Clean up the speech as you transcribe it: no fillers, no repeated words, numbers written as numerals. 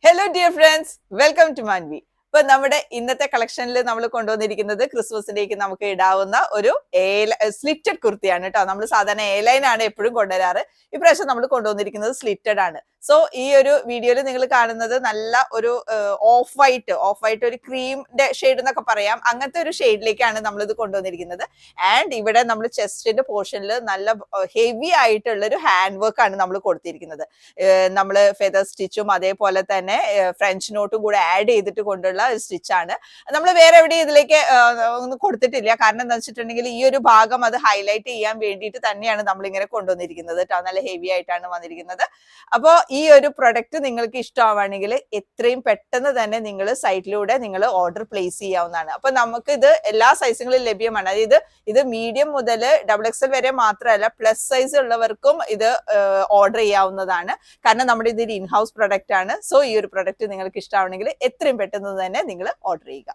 Hello dear friends, welcome to Manvi. ഇപ്പൊ നമ്മുടെ ഇന്നത്തെ കളക്ഷനിൽ നമ്മൾ കൊണ്ടുവന്നിരിക്കുന്നത് ക്രിസ്മസിലേക്ക് നമുക്ക് ഇടാവുന്ന ഒരു സ്ലിറ്റഡ് കുർത്തിയാണ് കേട്ടോ. നമ്മൾ സാധാരണ എയർലൈൻ ആണ് എപ്പോഴും കൊണ്ടുവരാറ്. ഇപ്രാവശ്യം നമ്മൾ കൊണ്ടുവന്നിരിക്കുന്നത് സ്ലിറ്റഡ് ആണ്. സോ ഈ ഒരു വീഡിയോയിൽ നിങ്ങൾ കാണുന്നത് നല്ല ഒരു ഓഫ് വൈറ്റ് ഒരു ക്രീമിന്റെ ഷെയ്ഡ് എന്നൊക്കെ പറയാം, അങ്ങനത്തെ ഒരു ഷെയ്ഡിലേക്കാണ് നമ്മൾ ഇത് കൊണ്ടുവന്നിരിക്കുന്നത്. ആൻഡ് ഇവിടെ നമ്മൾ ചെസ്റ്റിന്റെ പോർഷനിൽ നല്ല ഹെവി ആയിട്ടുള്ള ഒരു ഹാൻഡ് വർക്ക് ആണ് നമ്മൾ കൊടുത്തിരിക്കുന്നത്. നമ്മൾ ഫെദർ സ്റ്റിച്ചും അതേപോലെ തന്നെ ഫ്രഞ്ച് നോട്ടും കൂടെ ആഡ് ചെയ്തിട്ട് കൊണ്ടുള്ള സ്റ്റിച്ച് ആണ്. നമ്മൾ വേറെ എവിടെ ഇതിലേക്ക് ഒന്നും കൊടുത്തിട്ടില്ല. കാരണം എന്താ വെച്ചിട്ടുണ്ടെങ്കിൽ ഈ ഒരു ഭാഗം അത് ഹൈലൈറ്റ് ചെയ്യാൻ വേണ്ടിയിട്ട് തന്നെയാണ് നമ്മൾ ഇങ്ങനെ കൊണ്ടുവന്നിരിക്കുന്നത് കേട്ടോ. നല്ല ഹെവി ആയിട്ടാണ് വന്നിരിക്കുന്നത്. അപ്പോൾ ഈ ഒരു പ്രൊഡക്റ്റ് നിങ്ങൾക്ക് ഇഷ്ടമാവുകയാണെങ്കിൽ എത്രയും പെട്ടെന്ന് തന്നെ നിങ്ങൾ സൈറ്റിലൂടെ നിങ്ങൾ ഓർഡർ പ്ലേസ് ചെയ്യാവുന്നതാണ്. അപ്പൊ നമുക്ക് ഇത് എല്ലാ സൈസുകളിലും ലഭ്യമാണ്. അതായത് ഇത് മീഡിയം മുതൽ XXL വരെ മാത്രമല്ല, പ്ലസ് സൈസ് ഉള്ളവർക്കും ഇത് ഓർഡർ ചെയ്യാവുന്നതാണ്. കാരണം നമ്മുടെ ഇത് ഇൻഹൗസ് പ്രൊഡക്റ്റ് ആണ്. സോ ഈ ഒരു പ്രൊഡക്റ്റ് നിങ്ങൾക്ക് ഇഷ്ടമാണെങ്കിൽ എത്രയും പെട്ടെന്ന് തന്നെ നിങ്ങൾ ഓർഡർ ചെയ്യുക.